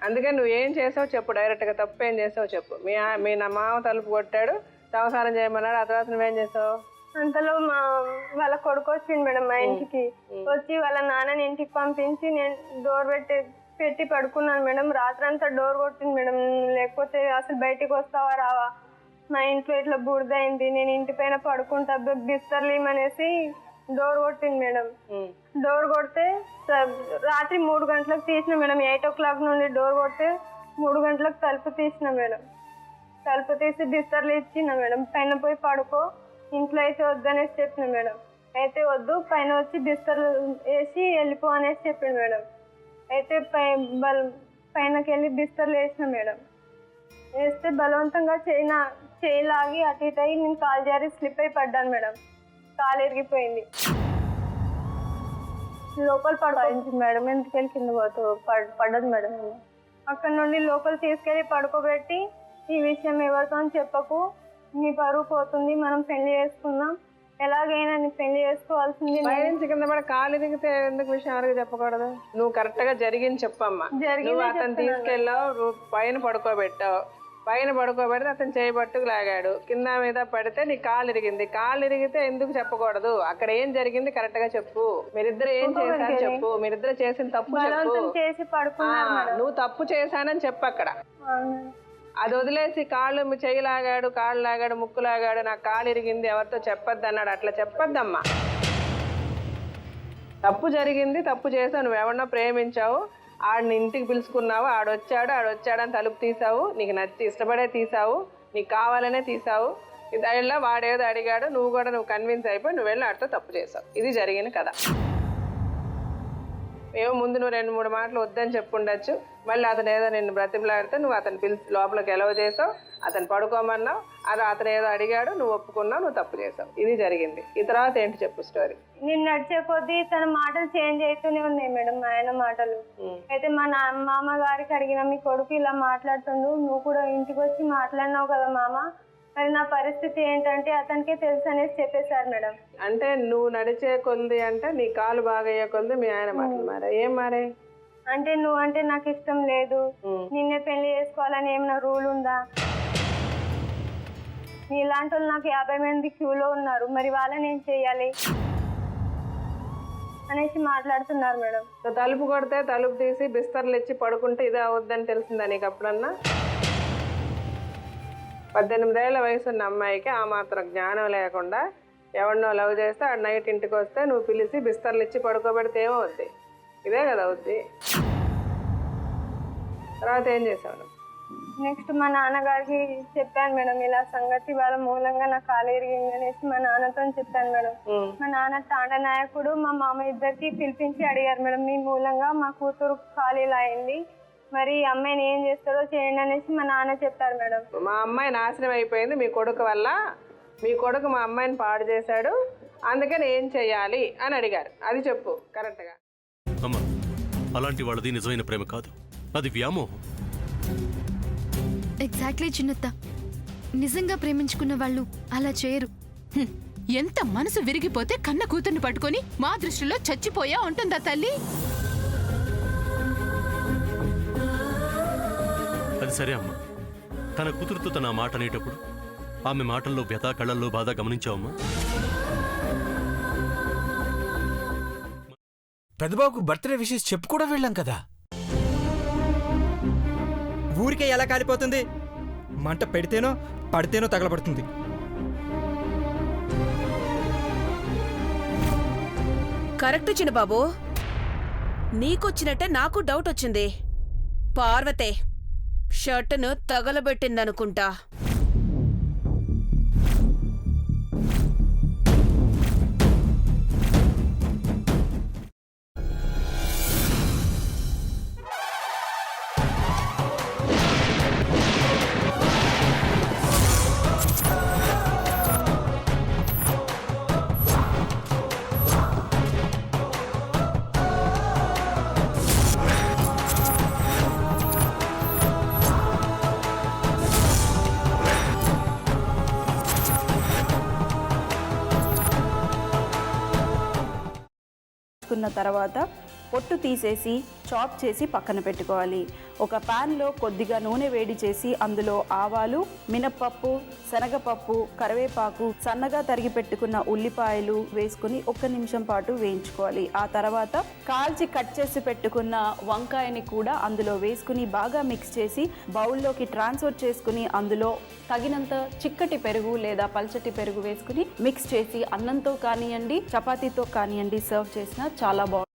అందుకని నువ్వు ఏం చేసావు చెప్పు, డైరెక్ట్గా తప్పు ఏం చేసావు చెప్పు. మీ నా మామ తలుపు కొట్టాడు, సంసారం చేయమన్నాడు, ఆ తర్వాత నువ్వేం చేసావు? అంతలో వాళ్ళ కొడుకు వచ్చింది మేడం మా ఇంటికి. వచ్చి వాళ్ళ నాన్నని ఇంటికి పంపించి నేను డోర్ పెట్టి పడుకున్నాను మేడం. రాత్రంతా డోర్ కొట్టింది మేడం. లేకపోతే అసలు బయటికి వస్తావా రావా, మా ఇంట్లో ఇట్లా బురదైంది, నేను ఇంటి పైన పడుకుంటా, బిస్తర్లేమనేసి డోర్ కొట్టింది మేడం. డోర్ కొడితే రాత్రి 3 గంటలకు తీసిన మేడం. 8 o'clock నుండి డోర్ కొడితే 3 గంటలకు తలుపు తీసిన మేడం. తలుపు తీసి బిస్తర్లు ఇచ్చిన మేడం. పైన పోయి పడుకో, ఇంట్లో అయితే వద్దనేసి చెప్పిన మేడం. అయితే వద్దు, పైన వచ్చి బిస్తర్లు వేసి వెళ్ళిపో అనేసి చెప్పింది మేడం. అయితే పైనకి వెళ్ళి బిస్తర్లు వేసిన మేడం. వేస్తే బలవంతంగా చేయి లాగి అటు ఇటు అయ్యి నేను కాలు జారి స్లిప్ అయి పడ్డాను మేడం. కాలు ఇరిగిపోయింది. లోపల పడుకోయింది మేడం. ఎందుకెళ్ళి కింద పడ్డది మేడం. అక్కడ నుండి లోపల తీసుకెళ్ళి పడుకోబెట్టి ఈ విషయం ఎవరితో చెప్పకు, నీ పరువు పోతుంది, మనం పెళ్లి చేసుకుందాం, ఎలాగైనా నీ పెళ్లి చేసుకోవాల్సింది. నుంచి కింద పడి కాలు ఇరిగితే ఎందుకు విషయం ఎవరికి చెప్పకూడదు? నువ్వు కరెక్ట్ గా జరిగింది చెప్పమ్మా. నువ్వు అతను తీసుకెళ్ళావు, నువ్వు పైన పడుకోబెట్టావు, పైన పడుకోబెడితే అతను చేయబట్టుకు లాగాడు, కింద మీద పడితే నీ కాలు ఇరిగింది. కాలు ఇరిగితే ఎందుకు చెప్పకూడదు? అక్కడ ఏం జరిగింది కరెక్ట్ గా చెప్పు. మీరిద్దరు ఏం చేశారు చెప్పు. మీరిద్దరు చేసిన తప్పు చెప్పు. నువ్వు తప్పు చేశానని చెప్పు అక్కడ. అది వదిలేసి కాళ్ళు చెయ్యి లాగాడు, కాళ్ళు లాగాడు, ముక్కు లాగాడు, నాకు కాలు ఇరిగింది, ఎవరితో చెప్పొద్దు అన్నాడు, అట్లా చెప్పొద్దమ్మా. తప్పు జరిగింది, తప్పు చేసావు, నువ్వు ఎవరినో ప్రేమించావు, ఆడిని ఇంటికి పిలుచుకున్నావు, ఆడొచ్చాడు అని తలుపు తీసావు, నీకు నచ్చి ఇష్టపడే తీసావు, నీకు కావాలనే తీసావు. ఇదేళ్ళ వాడేదో అడిగాడు, నువ్వు కన్విన్స్ అయిపోయి నువ్వు వెళ్ళి ఆడితో తప్పు చేసావు. ఇది జరిగిన కథ. ఏమో ముందు నువ్వు 2-3 మాటలు వద్దని చెప్పుండొచ్చు, మళ్ళీ అతను ఏదో నిన్ను బ్రతిమలాడితే నువ్వు అతను పిలిచి లోపలికి ఎలవ చేసావు, అతను పడుకోమన్నావు, అతను ఏదో అడిగాడు, నువ్వు ఒప్పుకున్నావు, నువ్వు తప్పు చేసావు. ఇది జరిగింది. ఈ తర్వాత ఏంటి చెప్పు స్టోరీ. నేను నడిచే కొద్దీ తన మాటలు చేంజ్ అవుతూనే ఉన్నాయి మేడం, ఆయన మాటలు. అయితే మా మామ గారికి అడిగిన, మీ కొడుకు ఇలా మాట్లాడుతుండు, నువ్వు కూడా ఇంటికి వచ్చి మాట్లాడినావు కదా మామ, మరి నా పరిస్థితి ఏంటంటే అతనికే తెలుసు అనేసి చెప్పేశారు మేడం. అంటే నువ్వు నడిచే కొద్ది అంటే నీ కాలు బాగా అయ్యే కొద్ది మీ ఆయన మాటలు మారా? ఏం మారే? అంటే నువ్వంటే నాకు ఇష్టం లేదు, నిన్నే పెళ్లి చేసుకోవాలని ఏమైనా రూల్ ఉందా, నీలాంటి వాళ్ళు నాకు 50 మంది క్యూలో ఉన్నారు, మరి వాళ్ళని ఏం చెయ్యాలి అనేసి మాట్లాడుతున్నారు మేడం. తలుపు కొడితే తలుపు తీసి బిస్తర్లు ఇచ్చి పడుకుంటే ఇదే అవద్దని తెలిసిందా నీకు అప్పుడన్నా? 18 ఏళ్ల వయసున్న అమ్మాయికి ఆ మాత్రం జ్ఞానం లేకుండా ఎవరినో లవ్ చేస్తే ఆ నైట్ ఇంటికి వస్తే నువ్వు పిలిచి బిస్తర్లు ఇచ్చి పడుకోబెడితే ఏమవుద్ది? ఇదే కదా అవుద్ది. తర్వాత ఏం చేసావు? నెక్స్ట్ మా నాన్నగారికి చెప్పాను మేడం, ఇలా సంగతి వాళ్ళ మూలంగా నా కాలు ఇరిగింది అనేసి మా నాన్నతో చెప్పాను మేడం. మా నాన్న తాండ నాయకుడు మా మామ ఇద్దరికి పిలిపించి అడిగారు మేడం, మీ మూలంగా మా కూతురు కాలు ఇలా అయింది, మరి అమ్మాయిని ఏం చేస్తారో చేయండి అనేసి మా నాన్న చెప్పారు మేడం. మా అమ్మాయి నాశనం అయిపోయింది మీ కొడుకు వల్ల, మీ కొడుకు మా అమ్మాయిని పాడు చేశాడు, అందుకని ఏం చెయ్యాలి అని అడిగారు. అది చెప్పు కరెక్ట్గా. అమ్మా, అలాంటి వాళ్ళది నిజమైన ప్రేమ కాదు, అది వ్యామోహం. ఎగ్జాక్ట్లీ చిన్నత్త, నిజంగా ప్రేమించుకున్న వాళ్ళు అలా చేయరు. ఎంత మనసు విరిగిపోతే కన్న కూతుర్ని పట్టుకొని మా దృష్టిలో చచ్చిపోయా ఉంటుందా తల్లి? అది సరే అమ్మా, తన కూతురుతో తన మాట అనేటప్పుడు ఆమె మాటల్లో వ్యథ, కళ్ళల్లో బాధ గమనించావమ్మా? పెద్దబాబుకు బర్త్డే విషెస్ చెప్పు కూడా వెళ్ళాం కదా. ఊరికే ఎలా కాలిపోతుంది? మంట పెడితేనో పడితేనో తగలబడుతుంది. కరెక్ట్ చిన్నబాబు, నీకొచ్చినట్టే నాకు డౌట్ వచ్చింది. పార్వతే షర్టును తగలబెట్టిందనుకుంటా. తర్వాత పొట్టు తీసేసి చాప్ చేసి పక్కన పెట్టుకోవాలి. ఒక ప్యాన్లో కొద్దిగా నూనె వేడి చేసి అందులో ఆవాలు, మినప్పప్పు, శనగపప్పు, కరివేపాకు, సన్నగా తరిగి పెట్టుకున్న ఉల్లిపాయలు వేసుకుని 1 నిమిషం పాటు వేయించుకోవాలి. ఆ తర్వాత కాల్చి కట్ చేసి పెట్టుకున్న వంకాయని కూడా అందులో వేసుకుని బాగా మిక్స్ చేసి బౌల్లోకి ట్రాన్స్ఫర్ చేసుకుని అందులో తగినంత చిక్కటి పెరుగు లేదా పల్చటి పెరుగు వేసుకుని మిక్స్ చేసి అన్నంతో కానివ్వండి, చపాతీతో కానివ్వండి సర్వ్ చేసినా చాలా బాగుంటుంది.